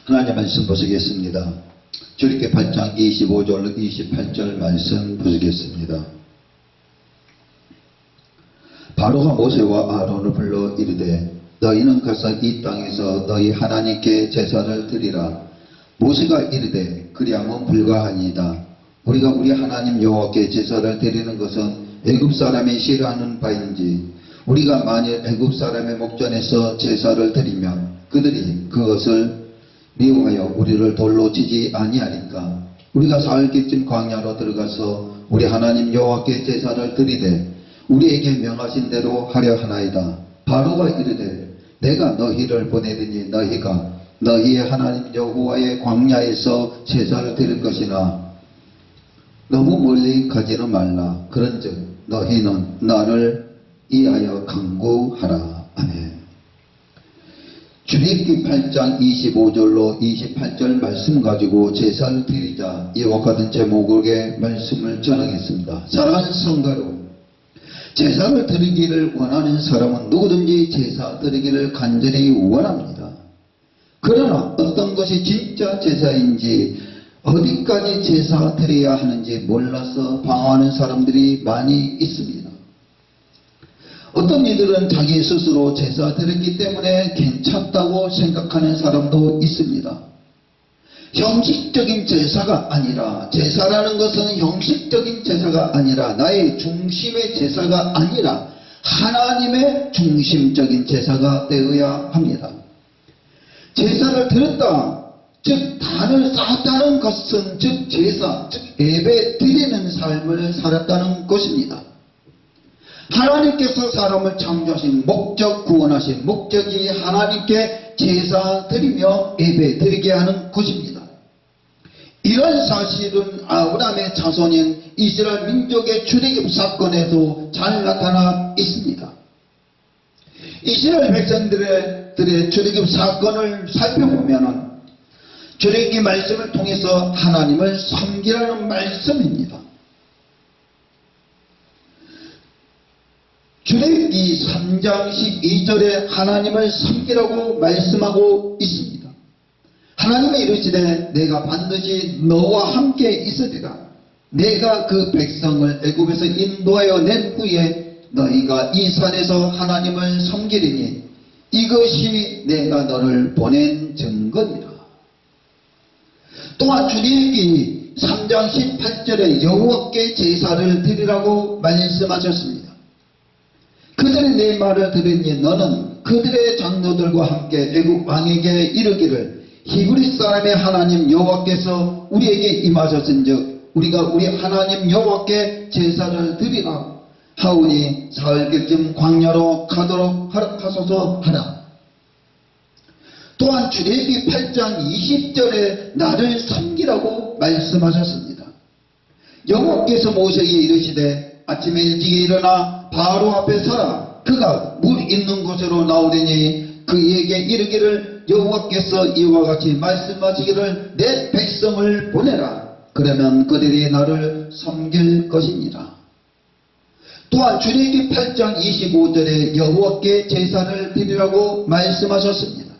하나님 말씀 보시겠습니다. 출애굽기 8장 25절 28절 말씀 보시겠습니다. 바로가 모세와 아론을 불러 이르되 너희는 가서 이 땅에서 너희 하나님께 제사를 드리라. 모세가 이르되 그리하면 불가하니이다. 우리가 우리 하나님 여호와께 제사를 드리는 것은 애굽 사람이 싫어하는 바인지 우리가 만일 애굽 사람의 목전에서 제사를 드리면 그들이 그것을 미워하여 우리를 돌로 치지 아니하리까. 우리가 사흘쯤 광야로 들어가서 우리 하나님 여호와께 제사를 드리되 우리에게 명하신 대로 하려 하나이다. 바로가 이르되 내가 너희를 보내리니 너희가 너희의 하나님 여호와의 광야에서 제사를 드릴 것이나 너무 멀리 가지는 말라. 그런즉 너희는 나를 이하여 강구하라. 아멘. 출애굽기 8장 25절로 28절 말씀 가지고 제사를 드리자 이와 같은 제목의 말씀을 전하겠습니다. 사랑하는 성도 여러분, 제사를 드리기를 원하는 사람은 누구든지 제사 드리기를 간절히 원합니다. 그러나 어떤 것이 진짜 제사인지 어디까지 제사 드려야 하는지 몰라서 방황하는 사람들이 많이 있습니다. 어떤 이들은 자기 스스로 제사 드렸기 때문에 괜찮다고 생각하는 사람도 있습니다. 형식적인 제사가 아니라, 제사라는 것은 형식적인 제사가 아니라 나의 중심의 제사가 아니라 하나님의 중심적인 제사가 되어야 합니다. 제사를 드렸다, 즉 단을 쌓았다는 것은 즉 제사, 즉 예배 드리는 삶을 살았다는 것입니다. 하나님께서 사람을 창조하신 목적, 구원하신 목적이 하나님께 제사 드리며 예배 드리게 하는 것입니다. 이런 사실은 아브라함의 자손인 이스라엘 민족의 출애굽 사건에도 잘 나타나 있습니다. 이스라엘 백성들의 출애굽 사건을 살펴보면 출애굽기 말씀을 통해서 하나님을 섬기라는 말씀입니다. 출애굽기 3장 12절에 하나님을 섬기라고 말씀하고 있습니다. 하나님이 이르시되 내가 반드시 너와 함께 있으리라. 내가 그 백성을 애굽에서 인도하여 낸 후에 너희가 이 산에서 하나님을 섬기리니 이것이 내가 너를 보낸 증거니라. 또한 출애굽기 3장 18절에 여호와께 제사를 드리라고 말씀하셨습니다. 그들이 내 말을 들으니 너는 그들의 장로들과 함께 애굽 왕에게 이르기를 히브리 사람의 하나님 여호와께서 우리에게 임하셨은즉 우리가 우리 하나님 여호와께 제사를 드리라 하오니 사흘쯤 광야로 가도록 하소서 하라. 또한 출애굽기 8장 20절에 나를 섬기라고 말씀하셨습니다. 여호와께서 모세에게 이르시되 아침에 일찍 일어나 바로 앞에 서라. 그가 물 있는 곳으로 나오리니 그에게 이르기를 여호와께서 이와 같이 말씀하시기를 내 백성을 보내라. 그러면 그들이 나를 섬길 것이니라. 또한 출애굽기 8장 25절에 여호와께 제사를 드리라고 말씀하셨습니다.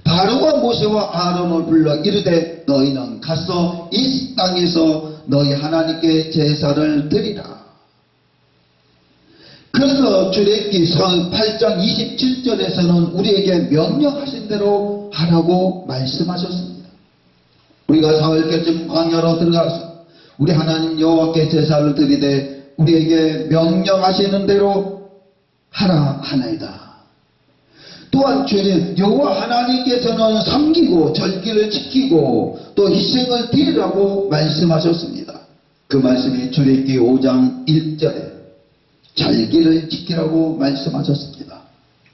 바로가 모세와 아론을 불러 이르되 너희는 가서 이 땅에서 너희 하나님께 제사를 드리라. 그래서 출애굽기 8장 27절에서는 우리에게 명령하신 대로 하라고 말씀하셨습니다. 우리가 사흘쯤 광야로 들어가서 우리 하나님 여호와께 제사를 드리되 우리에게 명령하시는 대로 하라 하나이다. 또한 여호와 하나님께서는 섬기고 절기를 지키고 또 희생을 드리라고 말씀하셨습니다. 그 말씀이 출애굽기 5장 1절에 절기를 지키라고 말씀하셨습니다.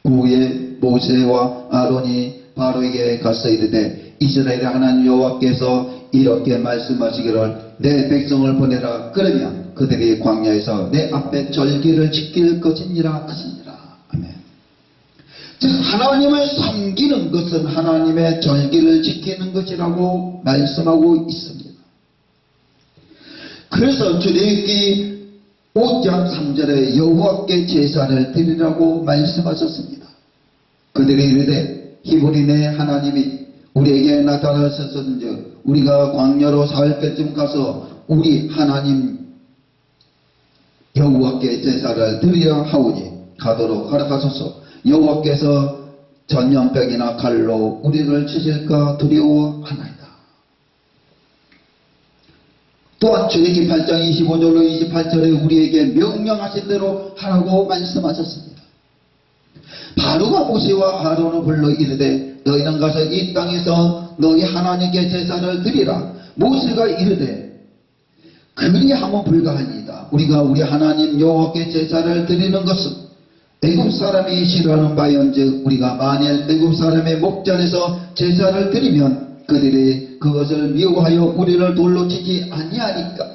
후에 모세와 아론이 바로에게 가서 이르되 이스라엘의 하나님 여호와께서 이렇게 말씀하시기를 내 백성을 보내라. 그러면 그들이 광야에서 내 앞에 절기를 지킬 것이니라 하시니라. 아멘. 즉 하나님을 섬기는 것은 하나님의 절기를 지키는 것이라고 말씀하고 있습니다. 그래서 출애굽기 5장 3절에 여호와께 제사를 드리라고 말씀하셨습니다. 그들이 이르되 히브리네 하나님이 우리에게 나타나셨은즉 우리가 광야로 사흘 때쯤 가서 우리 하나님 여호와께 제사를 드리려 하오니 가도록 허락하소서. 여호와께서 전염병이나 칼로 우리를 치실까 두려워하나이다. 또한 출애굽기 8장 25절로 28절에 우리에게 명령하신 대로 하라고 말씀하셨습니다. 바로가 모세와 아론을 불러 이르되 너희는 가서 이 땅에서 너희 하나님께 제사를 드리라. 모세가 이르되 그리하면 불가하니이다. 우리가 우리 하나님 여호와께 제사를 드리는 것은 애굽 사람이 싫어하는 바연즉 우리가 만일 애굽 사람의 목전에서 제사를 드리면 그들이 그것을 미워하여 우리를 돌로 치지 아니하니까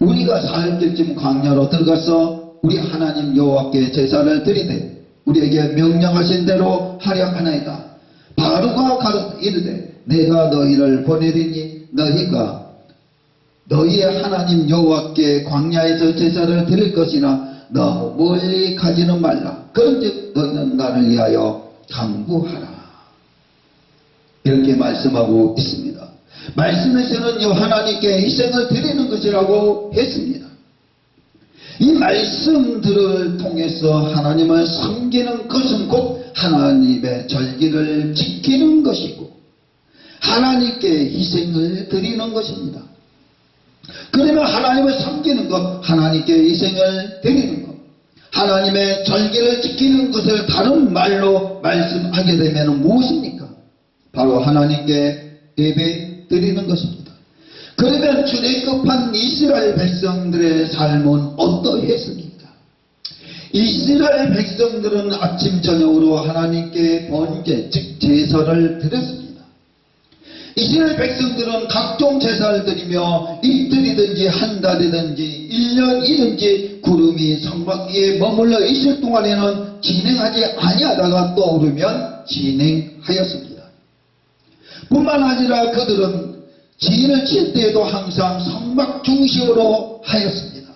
우리가 사흘쯤 광야로 들어가서 우리 하나님 여호와께 제사를 드리되 우리에게 명령하신 대로 하려 하나이다. 바로가 가로되 이르되 내가 너희를 보내리니 너희가 너희의 하나님 여호와께 광야에서 제사를 드릴 것이나 너무 멀리 가지는 말라. 그런즉 너희는 나를 위하여 간구하라. 이렇게 말씀하고 있습니다. 말씀에서는 하나님께 희생을 드리는 것이라고 했습니다. 이 말씀들을 통해서 하나님을 섬기는 것은 곧 하나님의 절기를 지키는 것이고 하나님께 희생을 드리는 것입니다. 그러면 하나님을 섬기는 것, 하나님께 희생을 드리는 것, 하나님의 절기를 지키는 것을 다른 말로 말씀하게 되면 무엇입니까? 바로 하나님께 예배 드리는 것입니다. 그러면 출애굽한 이스라엘 백성들의 삶은 어떠했습니까? 이스라엘 백성들은 아침 저녁으로 하나님께 번제 즉 제사를 드렸습니다. 이스라엘 백성들은 각종 제사를 드리며 이틀이든지 한 달이든지 1년이든지 구름이 성막 위에 머물러 있을 동안에는 진행하지 아니하다가 떠오르면 진행하였습니다. 뿐만 아니라 그들은 진을 칠 때에도 항상 성막 중심으로 하였습니다.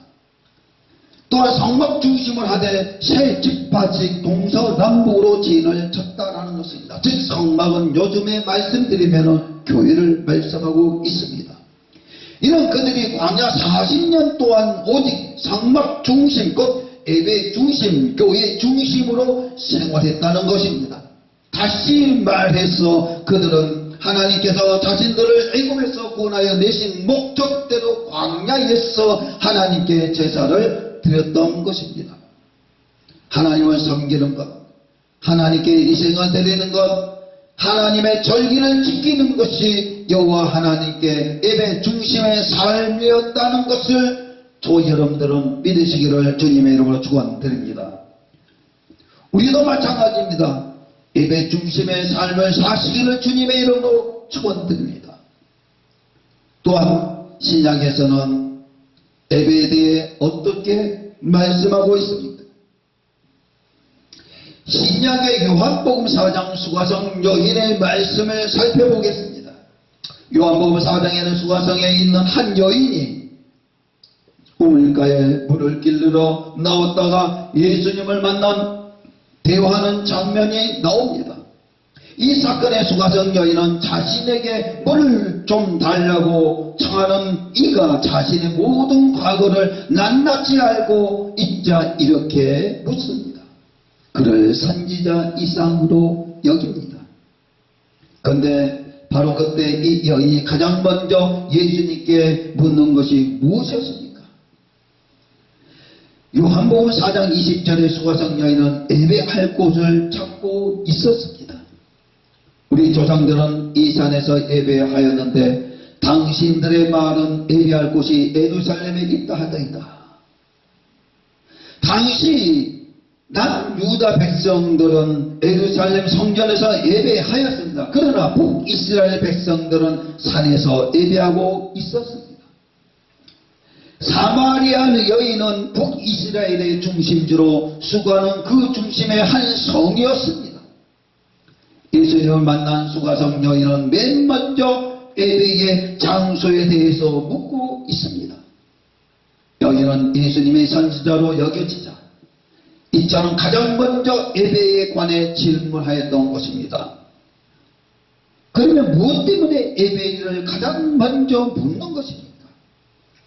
또한 성막 중심을 하되 세 지파씩 동서남북으로 진을 쳤다라는 것입니다. 즉 성막은 요즘에 말씀드리면 교회를 말씀하고 있습니다. 이런 그들이 광야 40년 동안 오직 성막 중심 곧 예배 중심 교회 중심으로 생활했다는 것입니다. 다시 말해서 그들은 하나님께서 자신들을 애굽에서 구원하여 내신 목적대로 광야에서 하나님께 제사를 드렸던 것입니다. 하나님을 섬기는 것, 하나님께 희생을 드리는 것, 하나님의 절기를 지키는 것이 여호와 하나님께 예배 중심의 삶이었다는 것을 저 여러분들은 믿으시기를 주님의 이름으로 축원드립니다. 우리도 마찬가지입니다. 예배 중심의 삶을 사시기를 주님의 이름으로 축원드립니다. 또한 신약에서는 예배에 대해 어떻게 말씀하고 있습니까? 신약의 요한복음 4장 수가성 여인의 말씀을 살펴보겠습니다. 요한복음 4장에는 수가성에 있는 한 여인이 우물가에 물을 길르러 나왔다가 예수님을 만난 대화하는 장면이 나옵니다. 이 사건의 수가성 여인은 자신에게 물을 좀 달라고 청하는 이가 자신의 모든 과거를 낱낱이 알고 있자 이렇게 묻습니다. 그를 선지자 이상으로 여깁니다. 그런데 바로 그때 이 여인이 가장 먼저 예수님께 묻는 것이 무엇이었습니까? 요한복음 4장 20절의 수가성 여인은 예배할 곳을 찾고 있었습니다. 우리 조상들은 이 산에서 예배하였는데 당신들의 말은 예배할 곳이 예루살렘에 있다 하더이다. 당시 남유다 백성들은 예루살렘 성전에서 예배하였습니다. 그러나 북이스라엘 백성들은 산에서 예배하고 있었습니다. 사마리아 여인은 북이스라엘의 중심지로 수가는 그 중심의 한 성이었습니다. 예수님을 만난 수가성 여인은 맨 먼저 예배의 장소에 대해서 묻고 있습니다. 여인은 예수님의 선지자로 여겨지자 이처럼 가장 먼저 예배에 관해 질문하였던 것입니다. 그러면 무엇 때문에 예배를 가장 먼저 묻는 것입니까?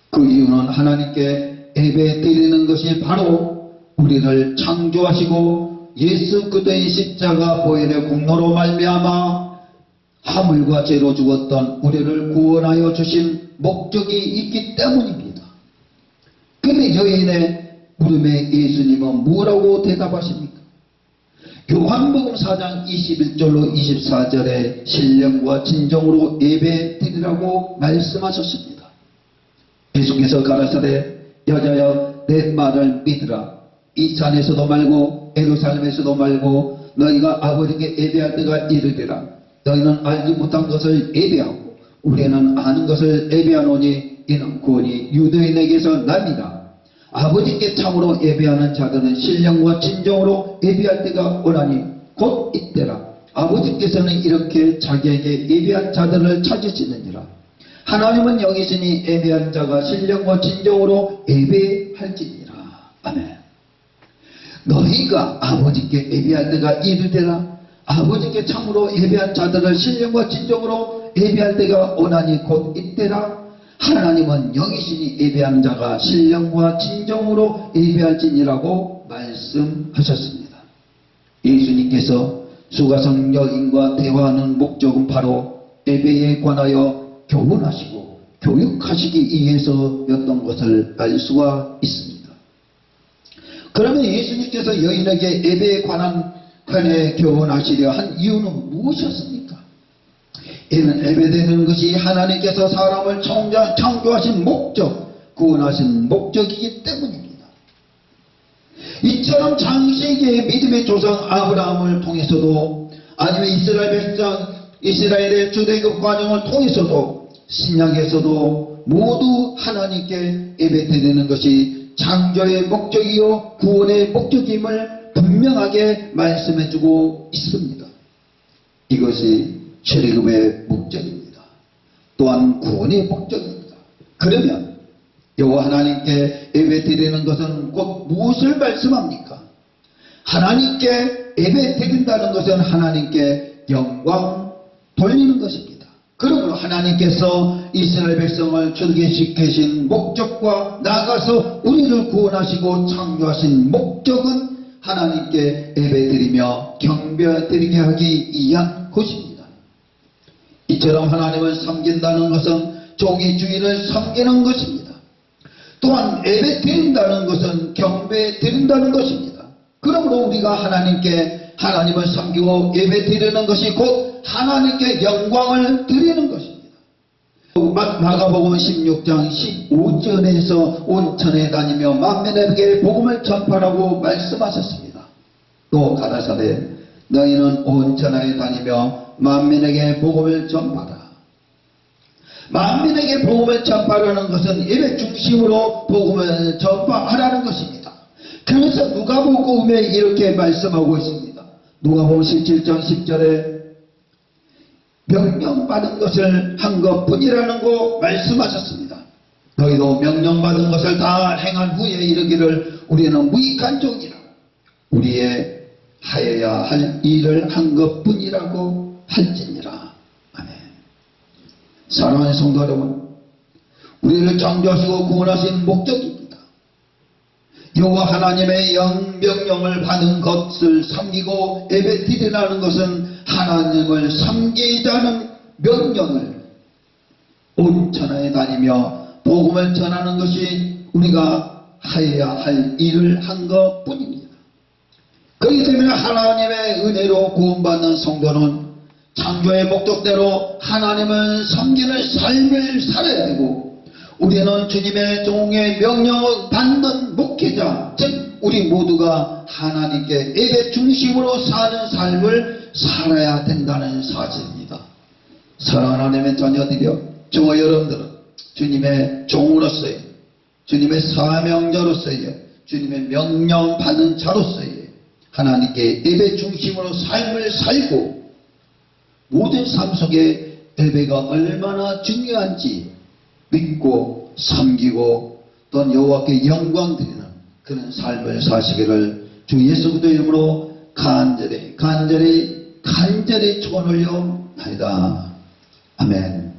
그 이유는 하나님께 예배 드리는 것이 바로 우리를 창조하시고 예수 그리스도의 십자가 보혈의 공로로 말미암아 하물과 죄로 죽었던 우리를 구원하여 주신 목적이 있기 때문입니다. 그런데 여인의 물음에 예수님은 뭐라고 대답하십니까? 요한복음 4장 21절로 24절에 신령과 진정으로 예배 드리라고 말씀하셨습니다. 예수께서 가라사대 여자여 내 말을 믿으라. 이 산에서도 말고 예루살렘에서도 말고 너희가 아버지께 예배할 때가 이르리라. 너희는 알지 못한 것을 예배하고 우리는 아는 것을 예배하노니 이는 구원이 유대인에게서 납니다. 아버지께 참으로 예배하는 자들은 신령과 진정으로 예배할 때가 오나니 곧 이때라. 아버지께서는 이렇게 자기에게 예배한 자들을 찾으시느니라. 하나님은 영이시니 예배한 자가 신령과 진정으로 예배할지니라. 아멘. 너희가 아버지께 예배할 때가 이르되라. 아버지께 참으로 예배한 자들을 신령과 진정으로 예배할 때가 오나니 곧 이때라. 하나님은 영이시니 예배한 자가 신령과 진정으로 예배할지니라고 말씀하셨습니다. 예수님께서 수가성 여인과 대화하는 목적은 바로 예배에 관하여 교훈하시고 교육하시기 위해서였던 것을 알 수가 있습니다. 그러면 예수님께서 여인에게 예배에 관한 교훈하시려 한 이유는 무엇이었습니까? 이는 예배되는 것이 하나님께서 사람을 창조하신 목적, 구원하신 목적이기 때문입니다. 이처럼 창세기의 믿음의 조상 아브라함을 통해서도 아니면 이스라엘의 주대급 과정을 통해서도 신약에서도 모두 하나님께 예배드리는 것이 창조의 목적이요 구원의 목적임을 분명하게 말씀해주고 있습니다. 이것이 출애굽의 목적입니다. 또한 구원의 목적입니다. 그러면 여호와 하나님께 예배드리는 것은 곧 무엇을 말씀합니까? 하나님께 예배드린다는 것은 하나님께 영광 돌리는 것입니다. 그러므로 하나님께서 이스라엘 백성을 출애굽시키신 목적과 나아가서 우리를 구원하시고 창조하신 목적은 하나님께 예배드리며 경배드리게 하기 위한 것입니다. 이처럼 하나님을 섬긴다는 것은 종이 주인을 섬기는 것입니다. 또한 예배 드린다는 것은 경배 드린다는 것입니다. 그러므로 우리가 하나님께 하나님을 섬기고 예배 드리는 것이 곧 하나님께 영광을 드리는 것입니다. 마가복음 16장 15절에서 온천에 다니며 만민에게 복음을 전파라고 말씀하셨습니다. 또 가라사대 너희는 온천에 다니며 만민에게 복음을 전파라. 만민에게 복음을 전파라는 것은 예배 중심으로 복음을 전파하라는 것입니다. 그래서 누가복음에 이렇게 말씀하고 있습니다. 누가복음 17장 10절에 명령받은 것을 한 것뿐이라는 거 말씀하셨습니다. 너희도 명령받은 것을 다 행한 후에 이르기를 우리는 무익한 종이라. 우리의 하여야 할 일을 한 것뿐이라고 할지니라. 아멘. 사랑하는 성도 여러분, 우리를 창조하시고 구원하신 목적입니다. 여호와 하나님의 명령을 받은 것을 섬기고 예배드리라는 것은 하나님을 섬기자는 명령을 온천하에 다니며 복음을 전하는 것이 우리가 하여야 할 일을 한 것뿐입니다. 그렇기 때문에 하나님의 은혜로 구원받는 성도는 창조의 목적대로 하나님을 섬기는 삶을 살아야 되고, 우리는 주님의 종의 명령을 받는 목회자, 즉 우리 모두가 하나님께 예배 중심으로 사는 삶을 살아야 된다는 사실입니다. 사랑하는 하나님의 자녀들이여, 저와 여러분들은 주님의 종으로서의, 주님의 사명자로서의, 주님의 명령 받는 자로서의 하나님께 예배 중심으로 삶을 살고, 모든 삶 속에 예배가 얼마나 중요한지 믿고 섬기고 또한 여호와께 영광 드리는 그런 삶을 사시기를 주 예수 그리스도의 이름으로 간절히 축원하려 기도하옵나이다. 아멘.